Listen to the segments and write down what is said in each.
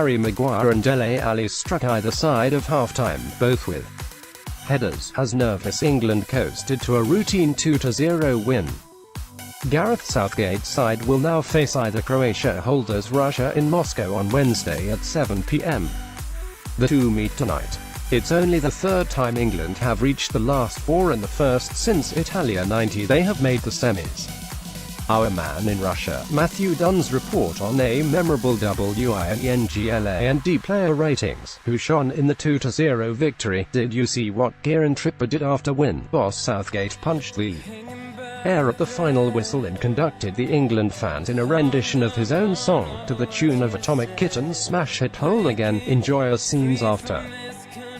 Harry Maguire and Dele Alli struck either side of half-time, both with headers, as nerveless England coasted to a routine 2-0 win. Gareth Southgate's side will now face either Croatia holders Russia in Moscow on Wednesday at 7 p.m. The two meet tonight. It's only the third time England have reached the last four and the first since Italia 90 they have made the semis. Our man in Russia, Matthew Dunn's report on a memorable Wingland and D player ratings, who shone in the 2-0 victory. Did you see what Kieran Trippier did after win? Boss Southgate punched the air at the final whistle and conducted the England fans in a rendition of his own song, to the tune of Atomic Kitten's Smash It Whole Again. Enjoy us scenes after.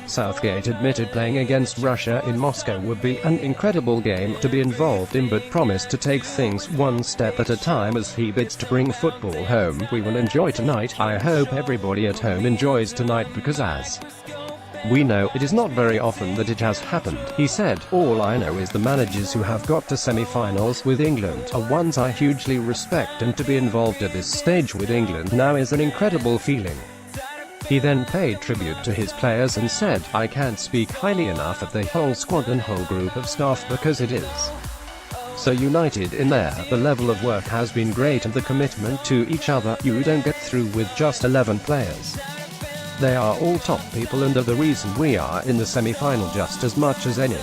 Southgate admitted playing against Russia in Moscow would be an incredible game to be involved in, but promised to take things one step at a time as he bids to bring football home. We will enjoy tonight. I hope everybody at home enjoys tonight, because as we know, it is not very often that it has happened, he said. All I know is the managers who have got to semi-finals with England are ones I hugely respect, and to be involved at this stage with England now is an incredible feeling. He then paid tribute to his players and said, I can't speak highly enough of the whole squad and whole group of staff, because it is so united in there. The level of work has been great and the commitment to each other. You don't get through with just 11 players. They are all top people and are the reason we are in the semi-final just as much as any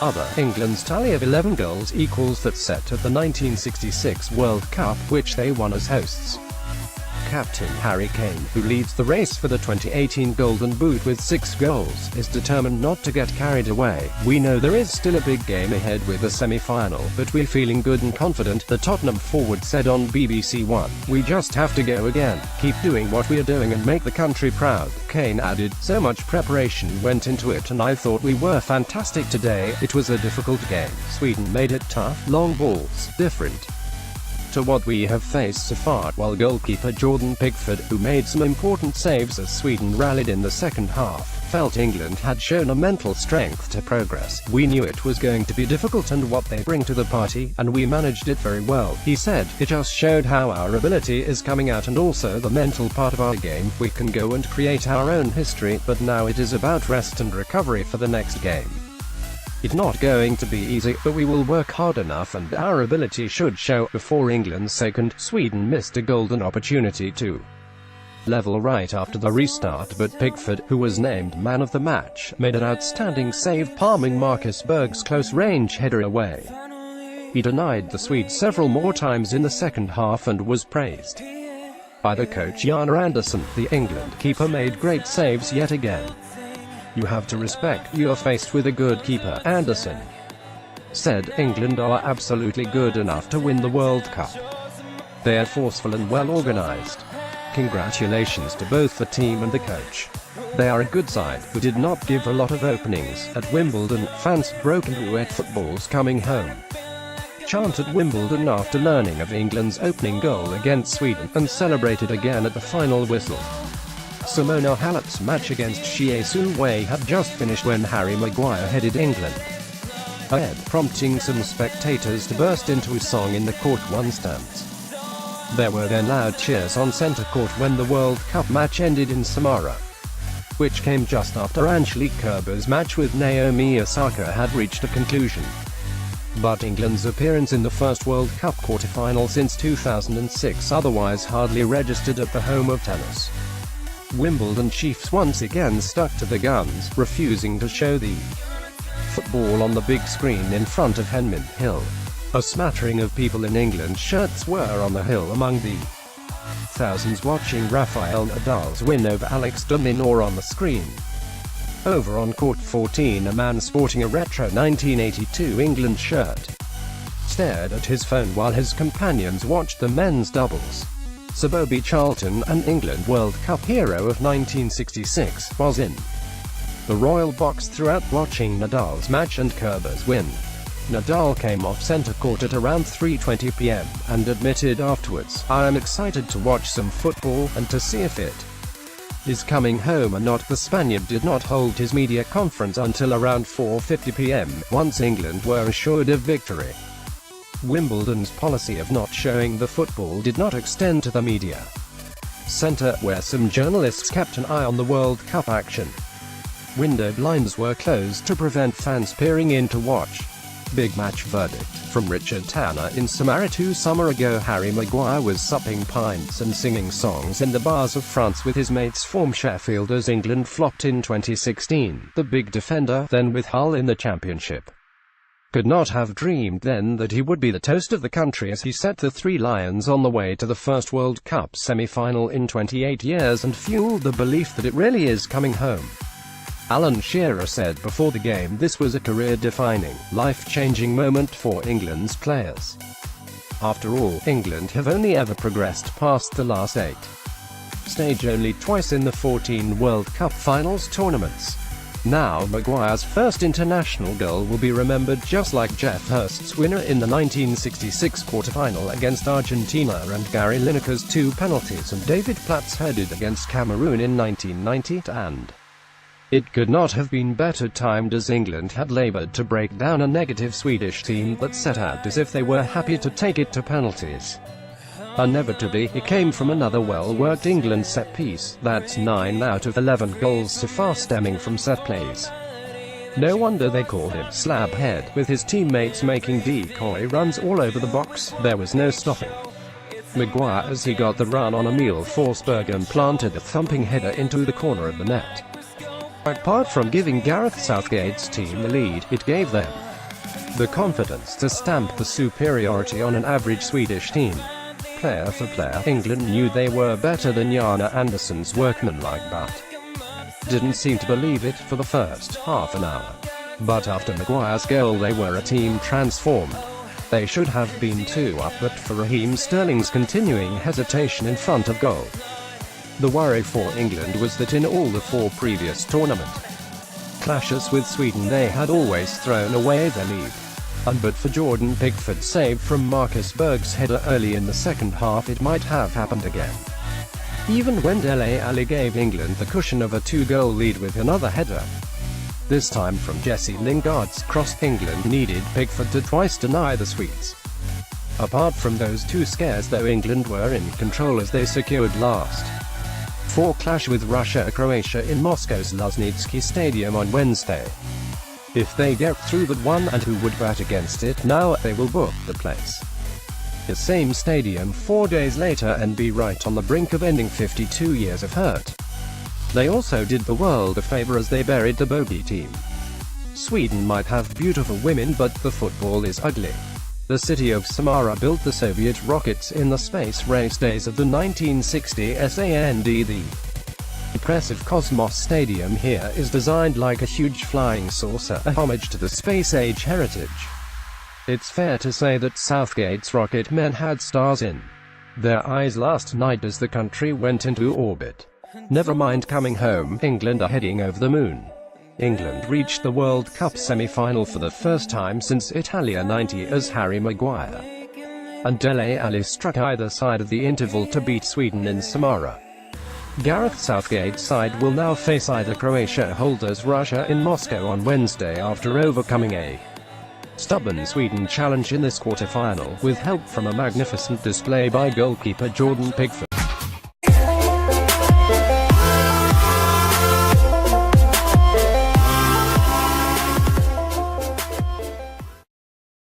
other. England's tally of 11 goals equals that set at the 1966 World Cup, which they won as hosts. Captain Harry Kane, who leads the race for the 2018 Golden Boot with 6 goals, is determined not to get carried away. We know there is still a big game ahead with the semi-final, but we're feeling good and confident, the Tottenham forward said on BBC One. We just have to go again, keep doing what we're doing and make the country proud. Kane added, so much preparation went into it and I thought we were fantastic today. It was a difficult game. Sweden made it tough, long balls, different to what we have faced so far, while goalkeeper Jordan Pickford, who made some important saves as Sweden rallied in the second half, felt England had shown a mental strength to progress. We knew it was going to be difficult and what they bring to the party, and we managed it very well, he said. It just showed how our ability is coming out and also the mental part of our game. We can go and create our own history, but now it is about rest and recovery for the next game. It's not going to be easy, but we will work hard enough and our ability should show. Before England's second, Sweden missed a golden opportunity to level right after the restart, but Pickford, who was named man of the match, made an outstanding save, palming Marcus Berg's close-range header away. He denied the Swedes several more times in the second half and was praised by the coach Jan Andersson. The England keeper made great saves yet again. You have to respect you're faced with a good keeper, Anderson said. England are absolutely good enough to win the World Cup. They are forceful and well organized. Congratulations to both the team and the coach. They are a good side who did not give a lot of openings. At Wimbledon, fans broke into at football's coming home chanted Wimbledon after learning of England's opening goal against Sweden, and celebrated again at the final whistle. Simona Halep's match against Xie Sun-wei had just finished when Harry Maguire headed England ahead, prompting some spectators to burst into a song in the Court 1 stands. There were then loud cheers on centre court when the World Cup match ended in Samara, which came just after Angelique Kerber's match with Naomi Osaka had reached a conclusion. But England's appearance in the first World Cup quarter-final since 2006 otherwise hardly registered at the home of tennis. Wimbledon chiefs once again stuck to the guns, refusing to show the football on the big screen in front of Henman Hill. A smattering of people in England shirts were on the hill among the thousands watching Rafael Nadal's win over Alex de Minaur on the screen. Over on court 14, a man sporting a retro 1982 England shirt stared at his phone while his companions watched the men's doubles. Sir Bobby Charlton, an England World Cup hero of 1966, was in the royal box throughout watching Nadal's match and Kerber's win. Nadal came off centre court at around 3:20 p.m. and admitted afterwards, "I am excited to watch some football and to see if it is coming home or not." The Spaniard did not hold his media conference until around 4:50 p.m., once England were assured of victory. Wimbledon's policy of not showing the football did not extend to the media. Centre, where some journalists kept an eye on the World Cup action. Window blinds were closed to prevent fans peering in to watch. Big match verdict. From Richard Tanner in Samara. 2 summer ago, Harry Maguire was supping pints and singing songs in the bars of France with his mates form Sheffield as England flopped in 2016. The big defender, then with Hull in the Championship, could not have dreamed then that he would be the toast of the country as he set the Three Lions on the way to the first World Cup semi-final in 28 years and fueled the belief that it really is coming home. Alan Shearer said before the game this was a career-defining, life-changing moment for England's players. After all, England have only ever progressed past the last 8 stage only twice in the 14 World Cup finals tournaments. Now Maguire's first international goal will be remembered just like Geoff Hurst's winner in the 1966 quarter-final against Argentina and Gary Lineker's 2 penalties and David Platt's headed against Cameroon in 1990, and it could not have been better timed as England had laboured to break down a negative Swedish team that set out as if they were happy to take it to penalties. Inevitably, it came from another well-worked England set-piece. That's 9 out of 11 goals so far stemming from set plays. No wonder they called him Slabhead. With his teammates making decoy runs all over the box, there was no stopping Maguire as he got the run on Emil Forsberg and planted a thumping header into the corner of the net. Apart from giving Gareth Southgate's team the lead, it gave them the confidence to stamp the superiority on an average Swedish team. Player for player, England knew they were better than Jana Andersson's workmanlike but didn't seem to believe it for the first half an hour. But after Maguire's goal they were a team transformed. They should have been 2 up but for Raheem Sterling's continuing hesitation in front of goal. The worry for England was that in all the 4 previous tournament clashes with Sweden they had always thrown away their lead. And but for Jordan Pickford's save from Marcus Berg's header early in the second half it might have happened again. Even when Dele Alli gave England the cushion of a 2-goal lead with another header, this time from Jesse Lingard's cross, England needed Pickford to twice deny the Swedes. Apart from those 2 scares though, England were in control as they secured last 4 clash with Russia-Croatia in Moscow's Luzhnitsky Stadium on Wednesday. If they get through that one, and who would bat against it now, they will book the place. The same stadium 4 days later and be right on the brink of ending 52 years of hurt. They also did the world a favor as they buried the bogey team. Sweden might have beautiful women but the football is ugly. The city of Samara built the Soviet rockets in the space race days of the 1960s, and the impressive Cosmos Stadium here is designed like a huge flying saucer, a homage to the space-age heritage. It's fair to say that Southgate's rocket men had stars in their eyes last night as the country went into orbit. Never mind coming home, England are heading over the moon. England reached the World Cup semi-final for the first time since Italia '90 as Harry Maguire and Dele Alli struck either side of the interval to beat Sweden in Samara. Gareth Southgate's side will now face either Croatia holders Russia in Moscow on Wednesday after overcoming a stubborn Sweden challenge in this quarter-final, with help from a magnificent display by goalkeeper Jordan Pickford.